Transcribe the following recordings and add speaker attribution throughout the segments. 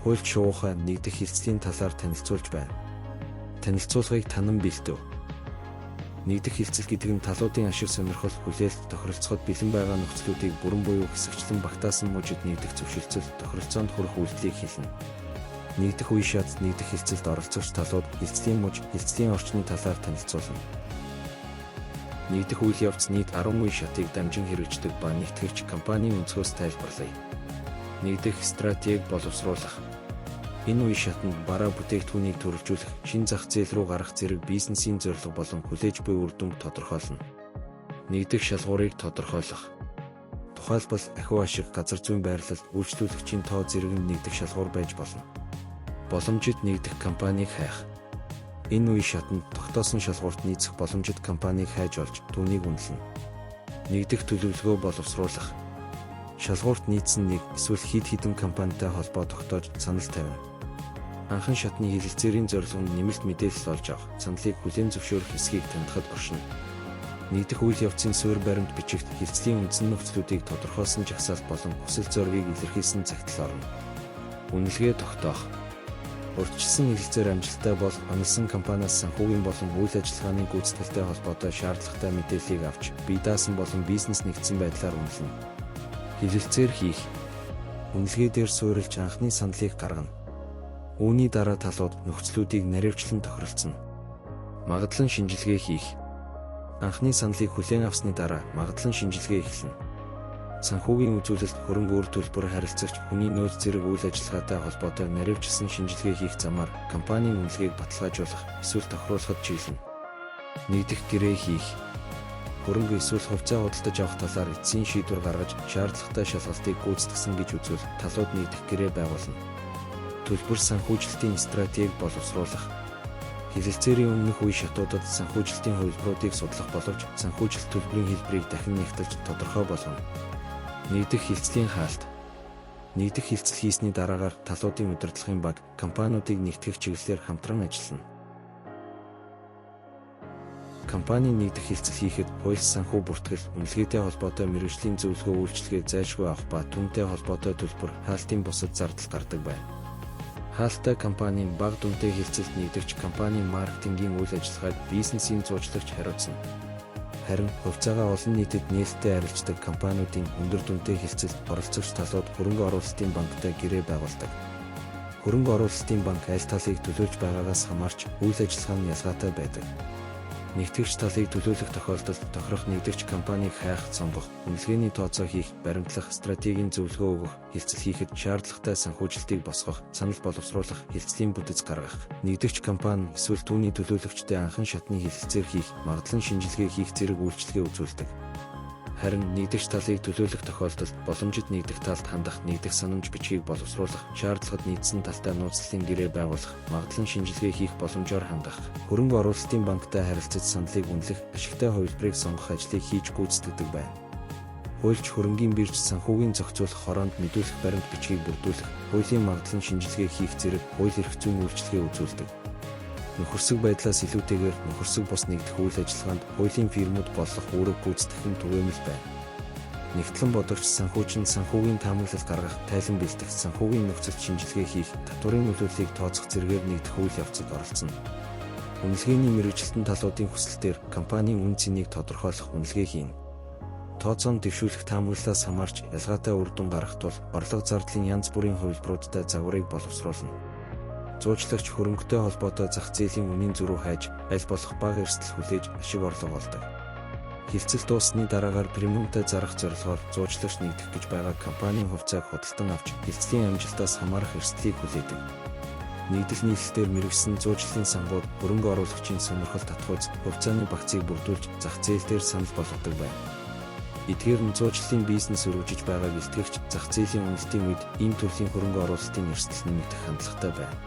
Speaker 1: Хуульч шуугийнхаа нэгдэх хэлцлийн талаар танилцуулж байна. Танилцуулгыг танан бэлдэв. Нэгдэх хэлцэл гэдэг нь талуудын ашиг сонирхол хүлээлт тохиролцоход бэлэн байгаа нөхцлүүдийг бүрэн буюу хэсэгчлэн багтаасан мужид нэгдэх зөвшөлтсөл тохиролцоонд хүрэх үйлдэлийг хэлнэ. Нэгдэх үе шат нэгдэх хэлцэлд оролцогч талууд хэлцлийн муж, хэлцлийн орчны талаар танилцуулна. Нэгдэх үйл явц нийт 10 үе шатыг дамжин хэрэгждэг ба нэгтгэгч компанийн өнцгөөс тайлбарлая. Нэгдэх стратеги боловсруулах. Энэ үе шатнд бараа бүтээгдэхүүнийг төрөлжүүлэх, шин зах зээл рүү гарах зэрэг бизнесийн зорилго болон хүлээж буй үр дүнг тодорхойлно. Нэгдэх шалгуурыг тодорхойлох. Тухайлбал ахиу ашиг, газар зүйн байрлал, үйлчлүүлэгчийн тоо зэрэг нэгдэх шалгуур байж болно. Боломжит нэгдэх компанийг хайх. Энэ үе шатнд тогтоосон шалгуурт нийцэх боломжит компанийг хайж олж түүнийг үнэлнэ. Нэгдэх төлөвлөгөө боловсруулах. Шалгуурт нийцсэн нэг эсвэл хэд хэдэн компанитай холбоо тогтоож санал тавина. Анхан шатны хэлэлцээрийн зорилго нь нэмэлт мэдээлэл олж авах, саналыг хүлээн зөвшөөрөх эсхийг танихад оршино. Нэгдэх үйл явцын суурь баримт бичигт хэлцлийн үндсэн нөхцлүүдийг тодорхойлсон жагсаалт болон хүсэл зоригийг илэрхийлсэн цагтл орно. Үнэлгээ тогтоох. Урьдчилсан хэлэлцээр амжилттай бол онолсон компаниас санхүүгийн болон үйл ажиллагааны гүйцэтгэлтэй холбоотой шаардлагатай мэдээллийг авч, бие даасан болон бизнес нэгдсэн байдлаар үнэлнэ. Хэлэлцээр хийх. Үнэлгээ дээр суурилж анхны саналыг гаргана. Үүний дараа талууд нөхцлүүдийг наривчлан тохиролцоно. Магадлан шинжилгээ хийх. Анхны саналыг хүлээн авсны дараа магадлан шинжилгээ эхэлнэ. Санхүүгийн үзүүлэлт, хөрөнгө үр төлбөр харилцагч, хүний нөөц зэрэг үйл ажиллагаатай холбоотой наривчилсан шинжилгээ хийх замаар компанийн үнэлгээг баталгаажуулах, эсвэл тохируулахад чиглэнэ. Нэгдэх гэрээ хийх. Хөрөнгө эсвэл хувьцаа худалдаж авах талаар эцсийн шийдвэр гаргаж, шаардлагатай шалгалтыг гүйцэтгсэн гэж үзвэл талууд нэгдэх гэрээ байгуулна. Төлбөр санхүүжилтийн стратеги боловсруулах. Хэлэлцээрийн өмнөх үе шатуудад санхүүжилтийн хувилбаруудыг судлах боловч санхүүжилт төлбөрийн хэлбэрийг дахин нэгтэлж тодорхой болгоно. Нэгдэх хэлцлийн хаалт. Нэгдэх хэлцэл хийсний дараагаар талуудын удирдлагын баг компаниудыг нэгтгэх чиглэлээр хамтран ажиллана. Компани нэгдэх хэлцэл хийхэд хууль, санхүү бүртгэл, үнэлгээтэй холбоотой мэргэжлийн зөвлөгөө үйлчилгээ зайлшгүй авах ба түүнтэй холбоотой төлбөр, хаалтын бусад зардал гардаг байна. Хаалттай компанийн бага дүнтэй хэлцэлд нэгдэгч компанийн маркетингийн үйл ажиллагааг бизнесийн зуучлагч хариуцна. Харин хувьцаагаа олон нийтэд нээлттэй арилждаг компаниудын өндөр дүнтэй хэлцэлд оролцогч талууд хөрөнгө оруулалтын банктай гэрээ байгуулдаг. Хөрөнгө оруулалтын банк аль талыг төлөөлж байгаагаас хамаарч үйл ажиллагаа нь ялгаатай байдаг. Нэгтгэгч талыг төлөөлөх тохиолдолд тохирох нэгдэгч компанийг хайх, сонгох, үнэлгээний тооцоо хийх, баримтлах, стратегийн зөвлөгөө өгөх, хэлцэл хийхэд шаардлагатай санхүүжилтийг босгох, санал боловсруулах, хэлцлийн бүтэц гаргах, нэгдэгч компани эсвэл түүний төлөөлөгчтэй анхан шатны хэлэлцээр хийх, магадлан шинжилгээ хийх зэрэг үйлчилгээ үзүүлдэг. Харин нэгдэгч талыг төлөөлөх тохиолдолд боломжит нэгдэх талд хандах, нэгдэх санамж бичгийг боловсруулах, шаардлагад нийцсэн талтай нууцлалын гэрээ байгуулах, магадлан шинжилгээ хийх боломжоор хандах, хөрөнгө оруулалтын банктай харилцаж саналыг үнэлэх, ашигтай хувилбарыг сонгох ажлыг хийж гүйцэтгэдэг байна. Хуульч хөрөнгийн бирж санхүүгийн зохицуулах хороонд мэдүүлэх баримт бичгийг бүрдүүлэх, хуулийн магадлан шинжилгээ хийх зэрэг хууль эрх зүйн үйлчилгээ үзүүлдэг. Нөхөрсөг байдлаас илүүтэйгээр нөхөрсөг бус нэгдэх үйл ажиллагаанд хуулийн фирмүүд болох үүрэг гүйцэтгэх нь түгээмэл байна. Нэгтлэн бодогч санхүүч нь санхүүгийн таамаглал гаргах, тайлан бэлдэх, санхүүгийн нөхцөлд шинжилгээ хийх, татварын нөлөөллийг тооцох зэргээр нэгдэх үйл явцад оролцоно. Үнэлгээний мэргэжилтэн талуудын хүсэлтээр компанийн үн цэнийг тодорхойлох үнэлгээ хийнэ. Тооцоон дэвшүүлэх таамаглалаас хамаарч ялгаатай үр дүн гарах тул орлого зардлын янз бүрийн хувилбаруудтай загварыг боловсруулна. Зуучлагч хөрөнгөтэй холбоотой зах зээлийн үнийн зөрүү хайж, аль болох бага эрсдэл хүлээж ашиг орлого олдог. Хэлцэл дууссаны дараагаар премиумтай зарах зорилгоор зуучлагч нэгдэх гэж байгаа компанийн хувьцааг худалдан авч хэлцлийн амжилтаас хамаарах эрсдлийг хүлээдэг. Нэгдэл нийлэлтээр мэргэжсэн зуучлалын сангууд хөрөнгө оруулагчийн сонирхол татгууз, хувьцааны багцыг бүрдүүлж зах зээл дээр санал болгодог байна. Эдгээр нь зуучлалын бизнес өргөжиж байгааг илтгэгч зах зээлийн үнэлтийн үед ийм төрлийн хөрөнгө оруулалтын эрсдэл нэмэгдэх хандлагатай байна.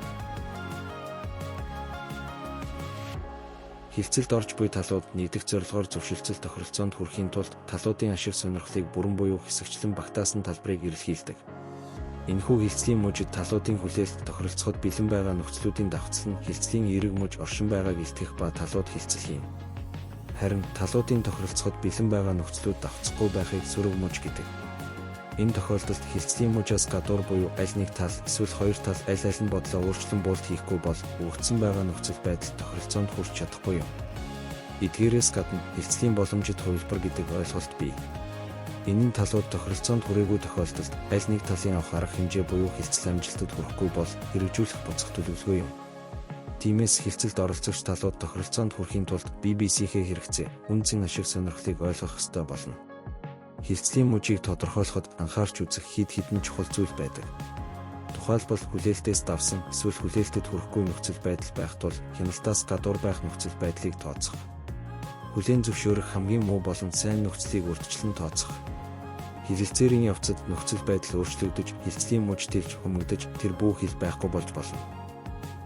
Speaker 1: Хэлцэлд орж буй талууд нэгдэх зорилгоор зөвшөлтсөл тохиролцоонд хүрэхийн тулд талуудын ашиг сонирхлыг бүрэн буюу хэсэгчлэн багтаасан талбарыг эрэлхийлдэг. Энэхүү хэлцлийн мужид талуудын хүлээлт тохиролцоход бэлэн байгаа нөхцлүүдийн давхцал нь хэлцлийн эерэг муж оршин байгааг илтгэх ба талууд хэлцэл хийнэ. Харин талуудын тохиролцоход бэлэн байгаа нөхцлүүд давхцахгүй байхыг сөрөг муж гэдэг. Энэ тохиолдолд хилцлийн мужаас гадуур буюу аль нэг тал эсвэл хоёр тал аль аль нь бодлоо өөрчлөн буулт хийхгүй бол өгөгдсөн байгаа нөхцөл байдал тохиролцоонд хүрч чадахгүй юм. Эдгээрээс гадна хилцлийн боломжит хувилбар гэдэг ойлголт бий. Энэ нь талууд тохиролцоонд хүрээгүй тохиолдолд аль нэг талын авах арга хэмжээ буюу хилцэл амжилтад хүрэхгүй бол хэрэгжүүлэх буцах төлөвлөгөө юм. Тиймээс хилцэлд оролцогч талууд тохиролцоонд хүрэхийн тулд BBC-ийн хэрэгцээ, үнцэн ашиг сонирхлыг ойлгох ёстой болно. Хилцлийн мужийг тодорхойлоход анхаарч үзэх хэд хэдэн чухал зүйл байдаг. Тухайлбал хүлээлтээс давсан эсвэл хүлээлтэд хүрэхгүй нөхцөл байдал байх тул хяналтаас гадуур байх нөхцөл байдлыг тооцох. Хүлээн зөвшөөрөх хамгийн муу болон сайн нөхцөлийг урьдчилан тооцох. Хилцээрийн явцад нөхцөл байдал өөрчлөгдөж, хилцлийн муж тэлж хөмөгдөж тэр бүх хил байхгүй болж болно.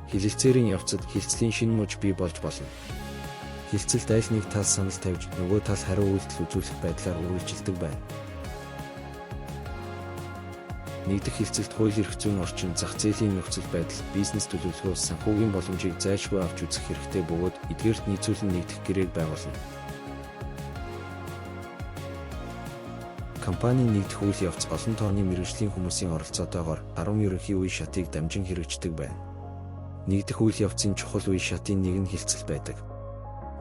Speaker 1: Хилцээрийн явцад хилцлийн шинэ муж бий болж болно. Хилцэлд аль нэг тал санал тавьж нөгөө тал хариу үйлдэл үзүүлэх байдлаар үргэлжилдэг байна. Нэгдэх хилцэлд хууль эрх зүйн орчин, зах зээлийн нөхцөл байдал, бизнес төлөвлөгөөс санхүүгийн боломжийг зайлшгүй авч үзэх хэрэгтэй бөгөөд эдгээрт нийцүүлэн нэгдэх гэрээг байгуулна. Компанийн нэгдэх үйл явц олон тооны мэргэжлийн хүмүүсийн оролцоотойгоор 10 ерөнхий үе шатыг дамжин хэрэгждэг байна. Нэгдэх үйл явцын чухал үе шатын нэг нь хилцэл байдаг.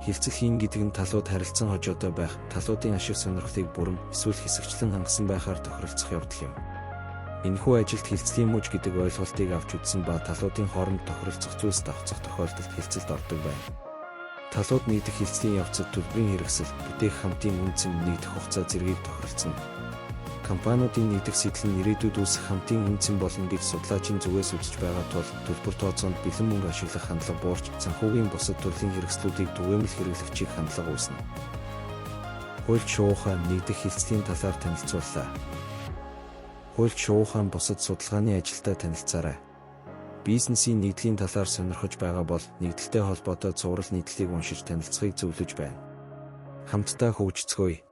Speaker 1: Хилцэл хийн гэдэг нь талууд харилцан хожоотой байх, талуудын ашиг сонирхлыг бүрэн эсвэл хэсэгчлэн хангасан байхаар тохиролцох явдал юм. Энэхүү ажилд хилцлийн муж гэдэг ойлголтыг авч үзсэн ба талуудын хооронд тохиролцох зүйлс давхцах тохиолдолд хилцэлд ордог байна. Талууд нэгдэх хилцлийн явцад төлбөрийн хэрэгсэл, бүтээх хамтын үнцэн, нэгдэх хугацаа зэргийг тохиролцно. Компаниудын нэгдэх сэтэл нь ирээдүйд үүсэх хамтын үнцэн болно гэж судлаачийн зүгээс үзэж байгаа тул төлбөр тооцоонд бэлэн мөнгө ашиглах хандлага буурч санхүүгийн бусад төрлийн хэрэгслүүдийг түгээмэл хэрэглэгчийг хандлага үүснэ. Хуульч шуухан нэгдэх хилцлийн талаар танилцууллаа. Хуульч шуухан бусад судалгааны ажилдаа танилцаарай. Бизнесийн нэгдлийн талаар сонирхож байгаа бол нэгдэлтэй холбоотой цуврал нийтлэлийг уншиж танилцахыг зөвлөж байна. Хамтдаа хөгжицгөөе.